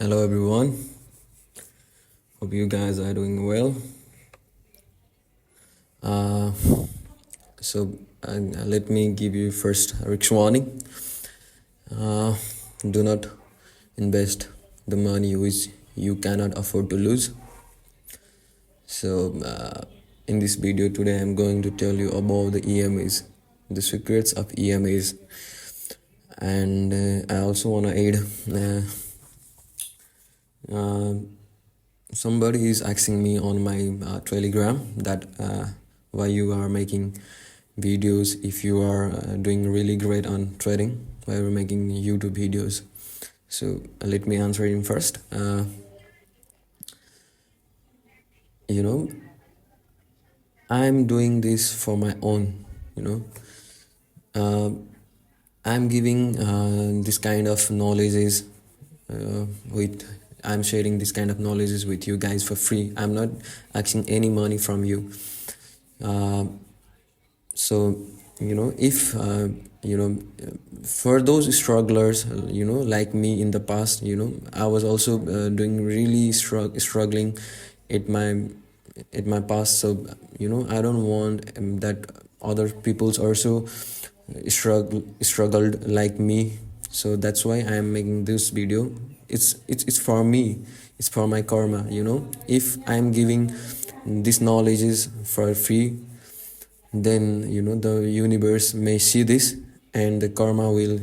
Hello everyone, hope you guys are doing well. Uh, Let me give you first a risk warning. Uh, do not invest the money which you cannot afford to lose. In this video today I'm going to tell you about the EMAs, the secrets of EMAs, and I also want to add somebody is asking me on my Telegram that why you are making videos if you are doing really great on trading, why you're making YouTube videos. So let me answer him first. You know, I'm doing this for my own, I'm giving this kind of knowledges with I'm sharing this kind of knowledges with you guys for free. I'm not asking any money from you. So if for those strugglers, like me in the past, I was also doing really struggling at my past. So I don't want that other people's also struggled like me. So that's why I am making this video. It's for me, it's for my karma. If I'm giving these knowledges for free, then the universe may see this and the karma will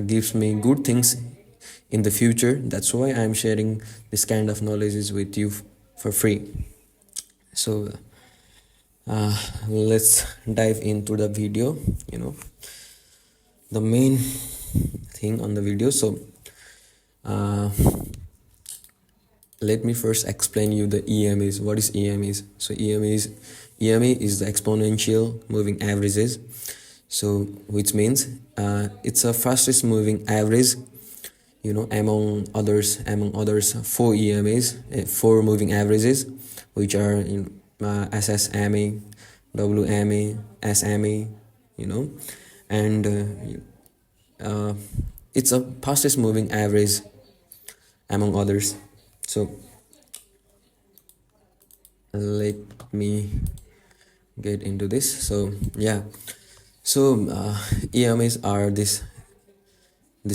gives me good things in the future. That's why I'm sharing this kind of knowledges with you for free. So let's dive into the video. The main thing on the video. So let me first explain you the EMAs. What is EMAs? So EMA is the exponential moving averages. So which means it's a fastest moving average, among others four EMAs, four moving averages, which are SSMA, WMA, SMA, and it's a fastest moving average among others. So let me get into this. So EMAs are this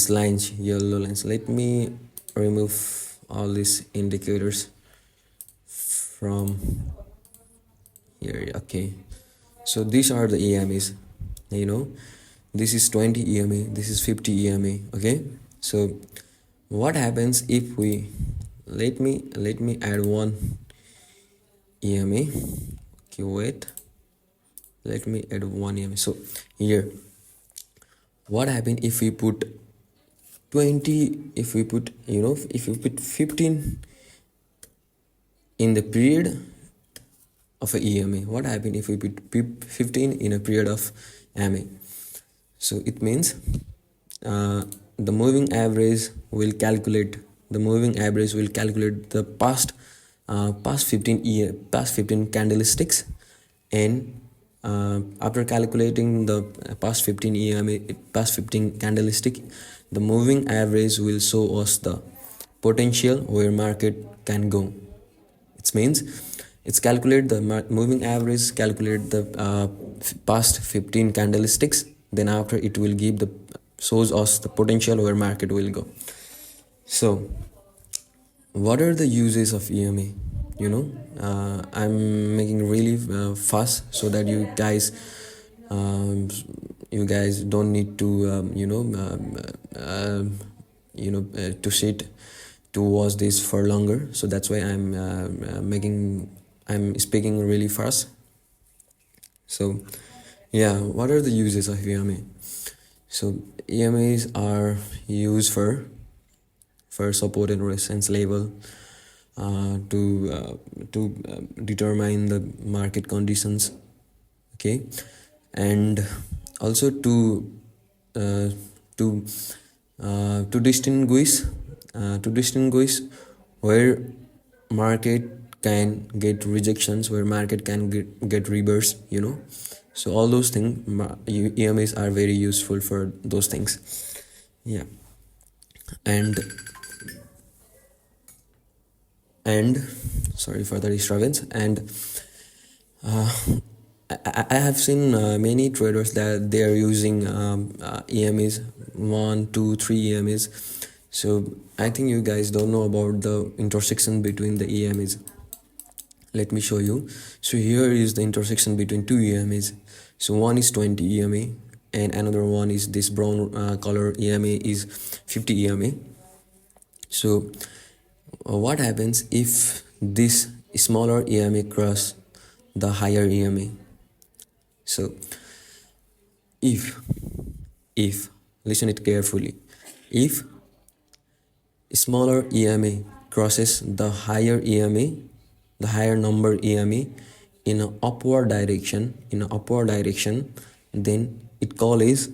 lines, yellow lines. Let me remove all these indicators from here. Okay, so these are the EMAs. This is 20 EMA, this is 50 EMA. Okay, so what happens if we let me add one EMA. Okay, wait, let me add one EMA. So here, what happens if we put 20, if we put 15 in the period of a EMA? What happens if we put 15 in a period of MA? So it means the moving average will calculate the past 15 candlesticks, and after calculating the past 15 candlestick, the moving average will show us the potential where market can go. It means it's calculate the moving average, calculate the past 15 candlesticks, then after it will give the shows us the potential where market will go. So what are the uses of EMA? I'm making really fast so that you guys don't need to to sit to watch this for longer. So that's why I'm speaking really fast. So what are the uses of EMA? So EMAs are used for support and resistance level, to determine the market conditions. Okay, and also to distinguish where market can get rejections, where market can get reverse. So all those things, EMAs are very useful for those things. And And sorry for the disturbance. And I have seen many traders that they are using EMAs, 1, 2, 3 EMAs. So I think you guys don't know about the intersection between the EMAs. Let me show you. So here is the intersection between two EMAs. So one is 20 EMA and another one is this brown color EMA is 50 EMA. So what happens if this smaller EMA cross the higher EMA? So if listen it carefully, if smaller EMA crosses the higher EMA, the higher number EMA in an upward direction, then it call is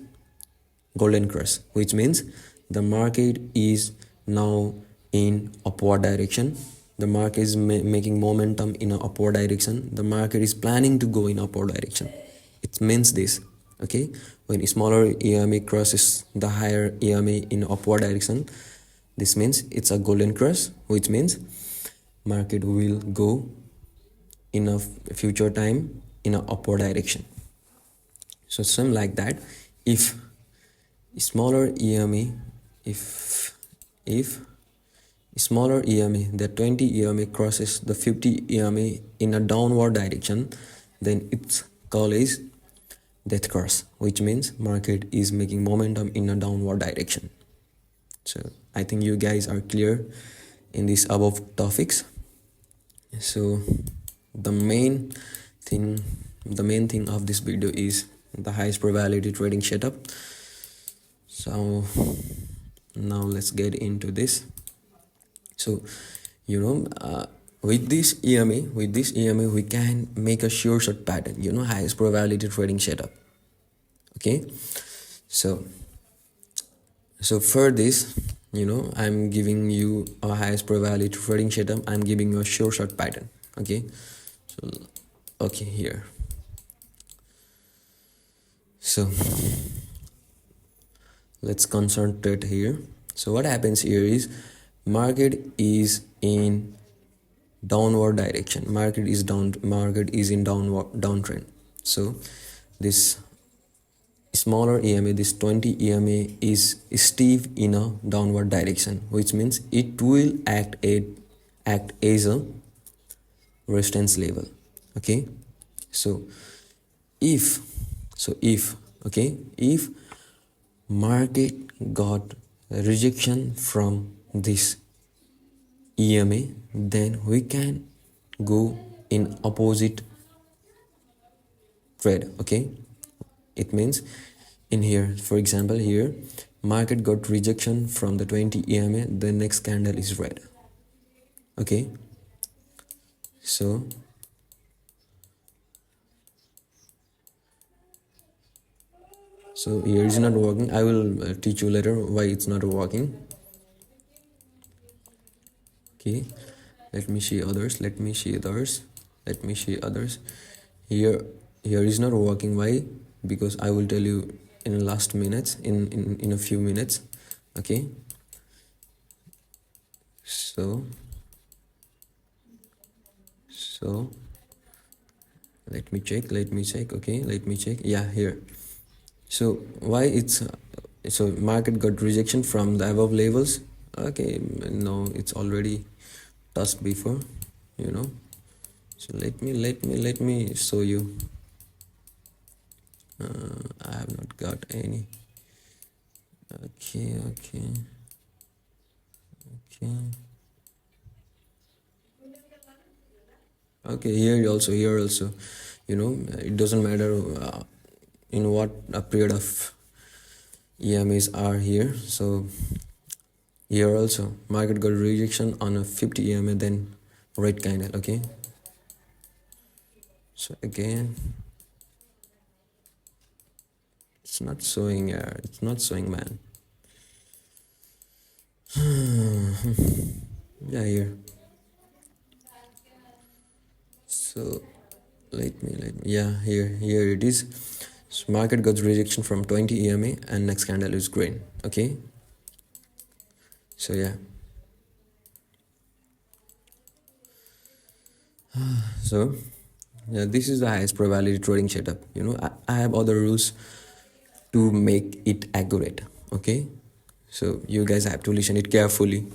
golden cross, which means the market is now in upward direction. The market is making momentum in an upward direction. The market is planning to go in upward direction. It means this, okay? When smaller EMA crosses the higher EMA in upward direction, this means it's a golden cross, which means market will go in a future time in an upward direction. So something like that. If smaller EMA, if smaller EMA, the 20 EMA crosses the 50 EMA in a downward direction, then its call is death cross, which means market is making momentum in a downward direction. So I think you guys are clear in these above topics. So the main thing of this video is the highest probability trading setup. So now let's get into this. So with this EMA we can make a sureshot pattern, highest probability trading setup. Okay, so for this, I'm giving you a highest probability trading setup. I'm giving you a sureshot pattern. Okay, so okay, here. So let's concentrate here. So what happens here is market is in downward direction. Market is in downtrend. So this smaller EMA, this 20 EMA is steep in a downward direction, which means it will act as a resistance level. Okay, so if market got rejection from this EMA, then we can go in opposite trade. Okay, it means in here, for example, here market got rejection from the 20 EMA, the next candle is red. Okay, so here is not working. I will teach you later why it's not working. Okay, let me see others. Here is not working. Why? Because I will tell you in last minutes, in a few minutes. Okay, so let me check. Okay, let me check. Yeah, here. So why it's so market got rejection from the above levels. Okay, no, it's already touched before, so let me show you. I have not got any. Okay, here also, it doesn't matter in what a period of EMAs are here. So here also market got rejection on a 50 EMA, then red candle. Okay, so again it's not showing. Man. Yeah, here. So let me yeah, here it is. So market got rejection from 20 EMA and next candle is green. Okay, so yeah, So yeah, this is the highest probability trading setup. I have other rules to make it accurate. Okay, so you guys have to listen it carefully.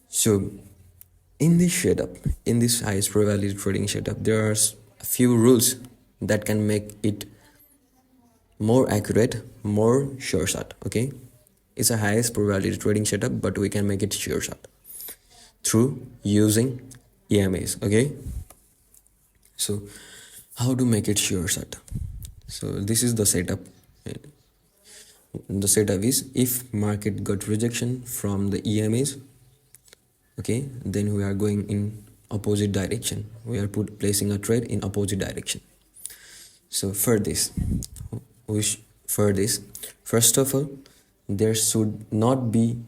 So in this setup, in this highest probability trading setup, there are a few rules that can make it more accurate, more sure shot. Okay, it's a highest probability trading setup, but we can make it sure shot through using EMAs. Okay, so how to make it sure shot? So this is the setup. The setup is, if market got rejection from the EMAs, okay, then we are going in opposite direction. We are placing a trade in opposite direction. So for this, first of all, there should not be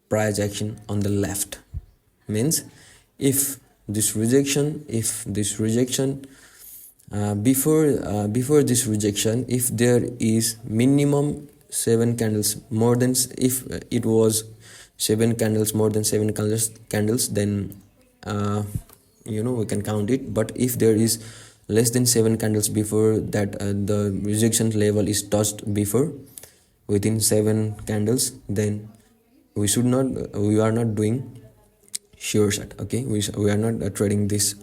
price action on the left. Means if this rejection before this rejection, if there is minimum 7 candles more than, if it was 7 candles more than 7 candles, then we can count it. But if there is less than 7 candles before that, the rejection level is touched before within 7 candles, then we are not doing sure shot. Okay, we are not trading this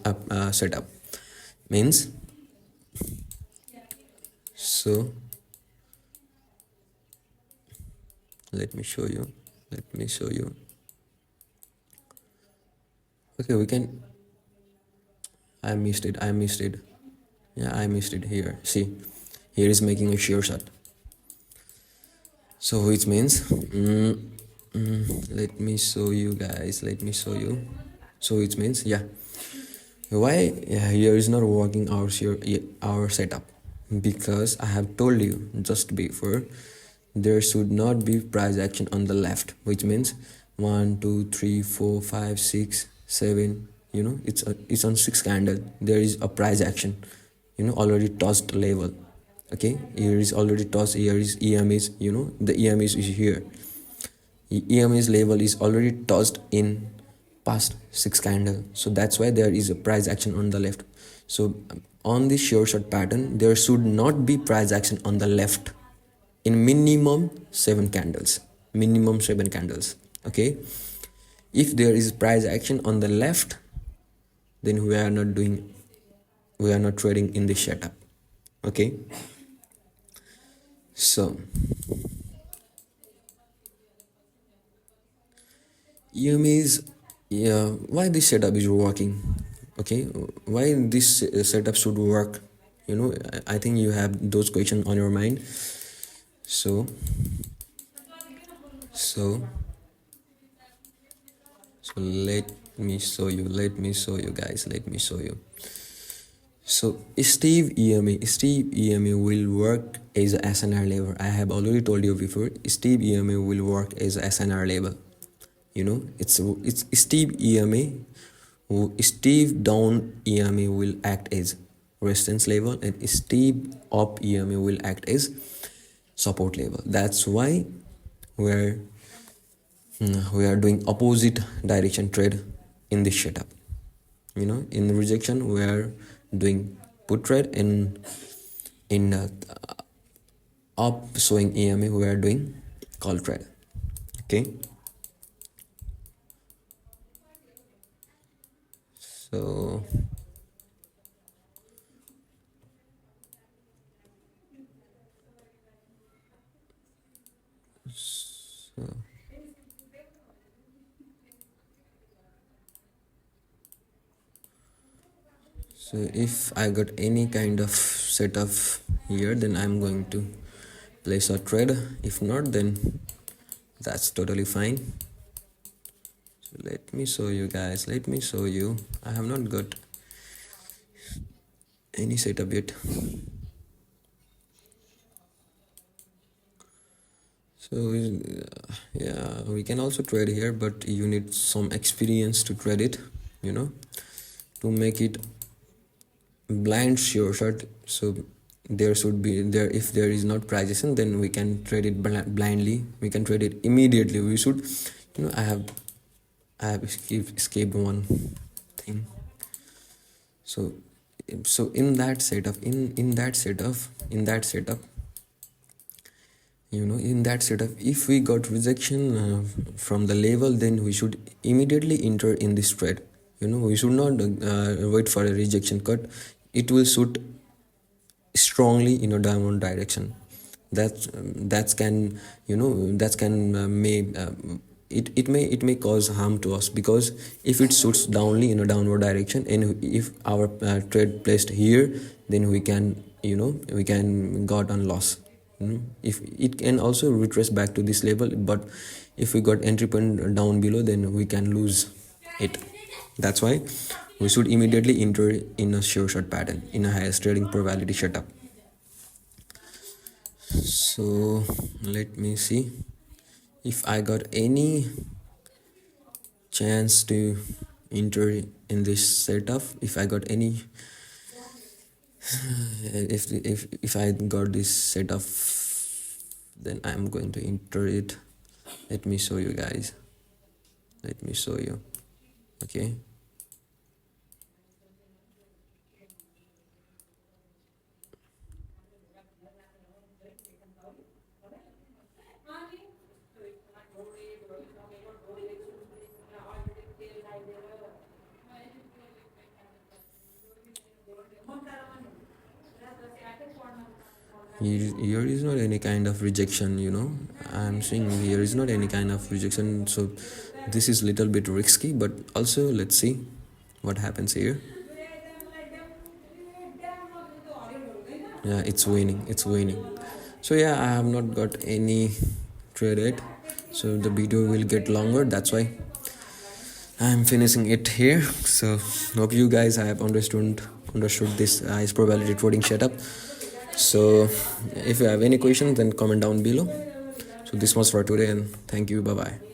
setup. Means, so let me show you. Okay, we can. I missed it. Yeah, I missed it here. See, here is making a sure shot. So which means, let me show you guys. So it means, yeah, why here is not working our setup? Because I have told you just before, there should not be price action on the left, which means 1 2 3 4 5 6 7, it's on 6 candle, there is a price action, already touched level. Okay, here is already touched, here is EMAs, the EMAs is here. EMA's level is already touched in past 6 candle, so that's why there is a price action on the left. So on this sure shot pattern, there should not be price action on the left in minimum 7 candles. Okay, if there is price action on the left, then we are not trading in this setup. Okay, so EMAs, yeah, why this setup is working? Okay, why this setup should work? I think you have those questions on your mind. So let me show you guys. So Steve EMA will work as a SNR level. I have already told you before, Steve EMA will work as a SNR level. It's Steve EMA. Steve down EMA will act as resistance level, and Steve up EMA will act as support level. That's why we are doing opposite direction trade in this setup. In rejection we are doing put trade, and in up showing EMA we are doing call trade. Okay, so if I got any kind of setup here, then I'm going to place a trade. If not, then that's totally fine. So let me show you guys. I have not got any setup yet. So yeah, we can also trade here, but you need some experience to trade it, to make it blind sure shot. So there should be there, if there is not price action, then we can trade it blindly, we can trade it immediately. We should, I have escaped one thing. So so in that setup, in that setup, in that setup, if we got rejection from the level, then we should immediately enter in this trade. We should not wait for a rejection cut. It will shoot strongly in a downward direction. That can, that can it may cause harm to us, because if it shoots downly in a downward direction, and if our trade placed here, then we can, we can got on loss. If it can also retrace back to this level, but if we got entry point down below, then we can lose it. That's why we should immediately enter in a sure shot pattern, in a highest trading probability setup. So let me see if I got any chance to enter in this setup. If I got any if I got this setup, then I'm going to enter it. Let me show you guys. Let me show you. Okay. Here is not any kind of rejection, I'm saying here is not any kind of rejection. So this is little bit risky, but also let's see what happens here. Yeah, it's winning. So yeah, I have not got any trade yet, so the video will get longer. That's why I'm finishing it here. So hope you guys have understood this highest probability trading setup. So if you have any questions, then comment down below. So this was for today, and thank you. Bye bye.